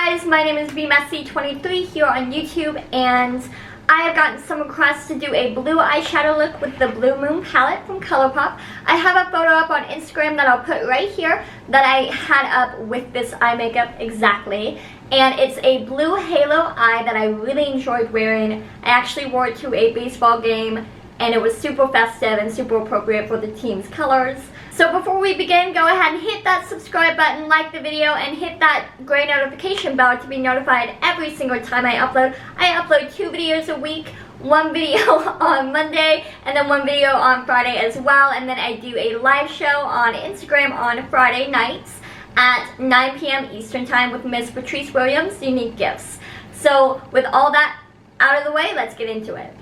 guys, my name is bmessy23 here on YouTube, and I have gotten some requests to do a blue eyeshadow look with the Blue Moon palette from ColourPop. I have a photo up on Instagram that I'll put right here that I had up with this eye makeup exactly. And it's a blue halo eye that I really enjoyed wearing. I actually wore it to a baseball game, and it was super festive and super appropriate for the team's colors. So before we begin, go ahead and hit that subscribe button, like the video, and hit that gray notification bell to be notified every single time I upload. I upload 2 videos a week, 1 video on Monday, and then 1 video on Friday as well. And then I do a live show on Instagram on Friday nights at 9 p.m. Eastern Time with Miss Patrice Williams' Unique Gifts. So with all that out of the way, let's get into it.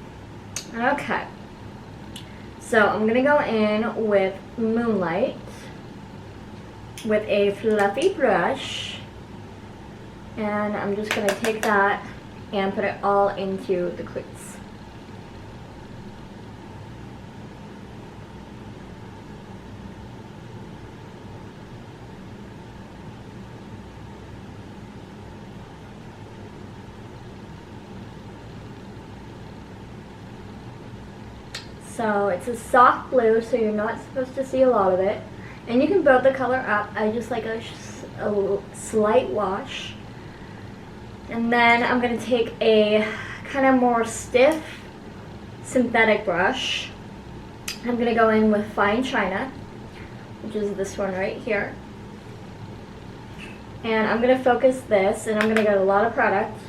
Okay. So I'm going to go in with Moonlight with a fluffy brush, and I'm just going to take that and put it all into the crease. So it's a soft blue, so you're not supposed to see a lot of it. And you can build the color up. I just like a slight wash. And then I'm going to take a kind of more stiff synthetic brush. I'm going to go in with Fine China, which is this one right here. And I'm going to focus this, and I'm going to get a lot of product.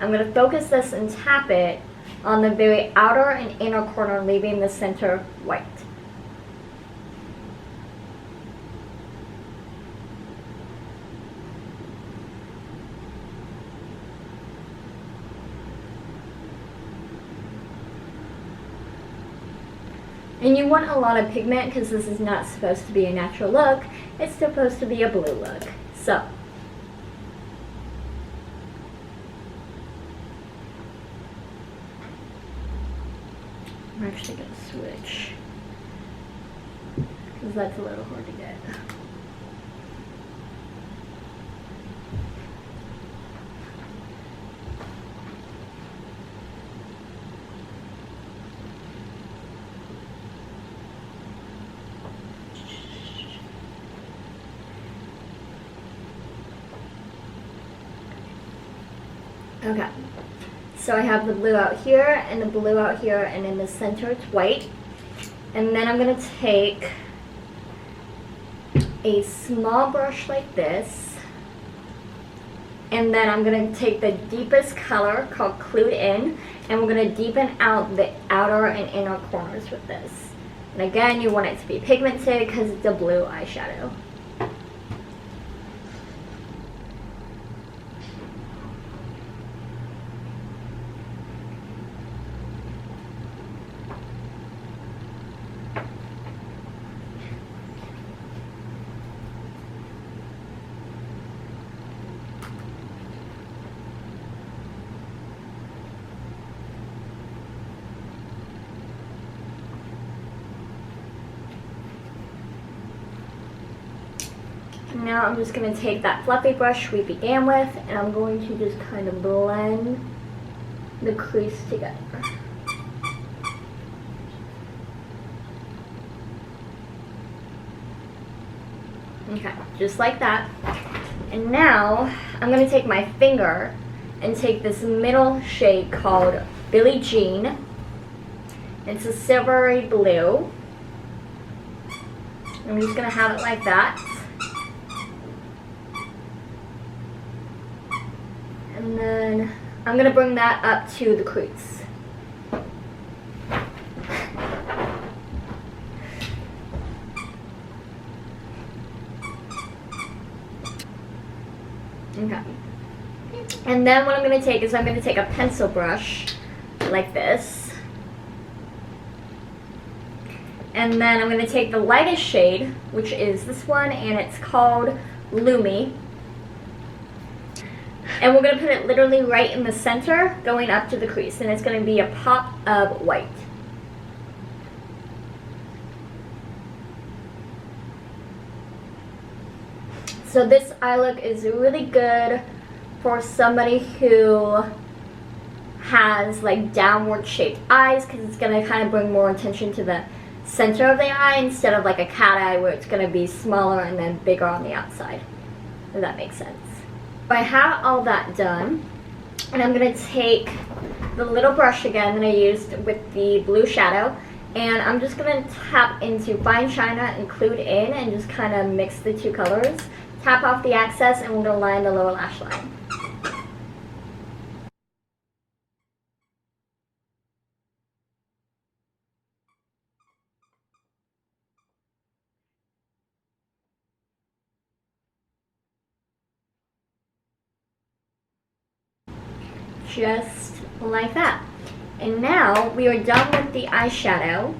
I'm going to focus this and tap it on the very outer and inner corner, leaving the center white. And you want a lot of pigment because this is not supposed to be a natural look. It's supposed to be a blue look. So I'm actually going to switch because that's a little hard to get. Okay. So I have the blue out here and the blue out here, and in the center it's white. And then I'm going to take a small brush like this, and then I'm going to take the deepest color called Clued In, and we're going to deepen out the outer and inner corners with this. And again, you want it to be pigmented because it's a blue eyeshadow. Now I'm just going to take that fluffy brush we began with, and I'm going to just kind of blend the crease together. Okay, just like that. And now I'm going to take my finger and take this middle shade called Billie Jean. It's a silvery blue. I'm just going to have it like that. And then I'm going to bring that up to the crease. Okay. And then what I'm going to take is I'm going to take a pencil brush like this. And then I'm going to take the lightest shade, which is this one, and it's called Lumi. And we're going to put it literally right in the center, going up to the crease. And it's going to be a pop of white. So this eye look is really good for somebody who has like downward shaped eyes, because it's going to kind of bring more attention to the center of the eye instead of like a cat eye where it's going to be smaller and then bigger on the outside, if that makes sense. I have all that done, and I'm going to take the little brush again that I used with the blue shadow, and I'm just going to tap into Fine China, Include In, and just kind of mix the two colors. Tap off the excess, and we're going to line the lower lash line. Just like that. And now we are done with the eyeshadow,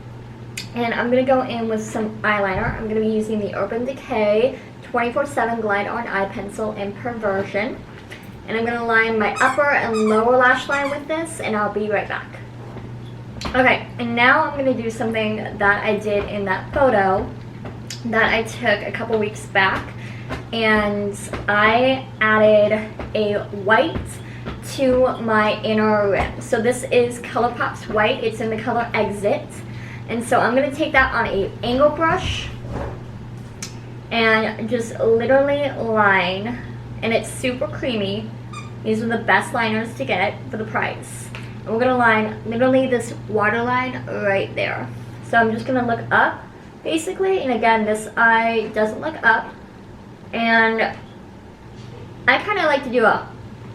and I'm going to go in with some eyeliner. I'm going to be using the Urban Decay 24/7 Glide On Eye Pencil in Perversion. And I'm going to line my upper and lower lash line with this, and I'll be right back. Okay, and now I'm going to do something that I did in that photo that I took a couple weeks back. And I added a white to my inner rim. So this is ColourPop's white. It's in the color Exit. And so I'm going to take that on an angle brush and just literally line. And it's super creamy. These are the best liners to get for the price. And we're going to line literally this waterline right there. So I'm just going to look up basically. And again, this eye doesn't look up. And I kind of like to do a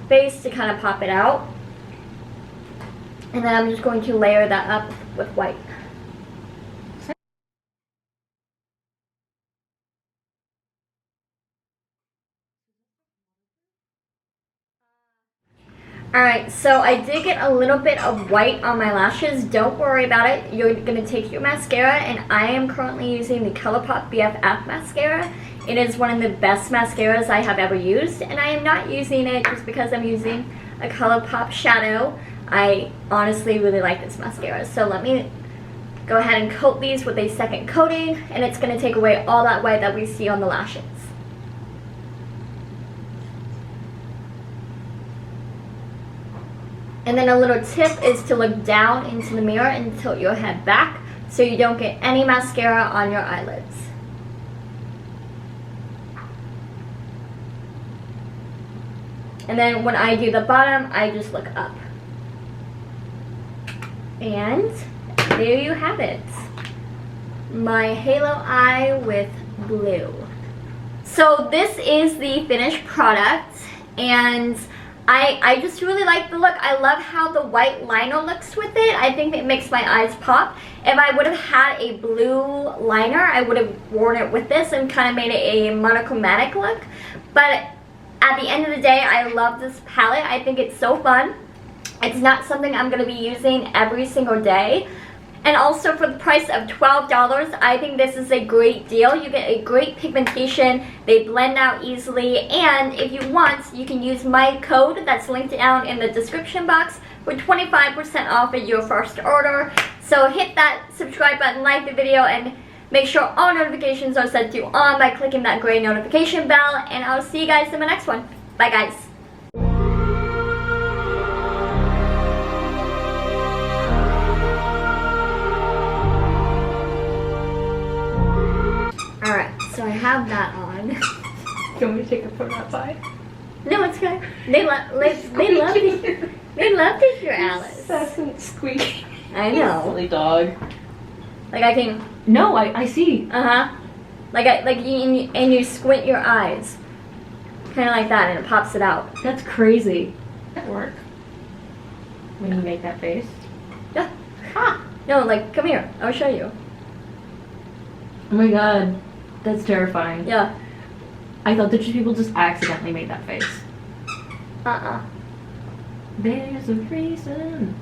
base to kind of pop it out, and then I'm just going to layer that up with white. Alright, so I did get a little bit of white on my lashes. Don't worry about it. You're going to take your mascara, and I am currently using the ColourPop BFF mascara. It is one of the best mascaras I have ever used, and I am not using it just because I'm using a ColourPop shadow. I honestly really like this mascara. So let me go ahead and coat these with a second coating, and it's going to take away all that white that we see on the lashes. And then a little tip is to look down into the mirror and tilt your head back so you don't get any mascara on your eyelids. And then when I do the bottom, I just look up. And there you have it. My halo eye with blue. So this is the finished product, and I just really like the look. I love how the white liner looks with it. I think it makes my eyes pop. If I would have had a blue liner, I would have worn it with this and kind of made it a monochromatic look. But at the end of the day, I love this palette. I think it's so fun. It's not something I'm going to be using every single day. And also for the price of $12, I think this is a great deal. You get a great pigmentation. They blend out easily. And if you want, you can use my code that's linked down in the description box for 25% off of your first order. So hit that subscribe button, like the video, and make sure all notifications are set to on by clicking that gray notification bell. And I'll see you guys in my next one. Bye, guys. Alright, so I have that on. Do you want me to take a photo outside? No, it's good. They love to hear Alice. Incessant squeak. I know. Silly dog. Like I can. No, I see. And you squint your eyes, kind of like that, and it pops it out. That's crazy. That work. When you make that face. Yeah. Ah. No, like come here. I'll show you. Oh my god, that's terrifying. Yeah. I thought that people just accidentally made that face. Uh-uh. There's a reason.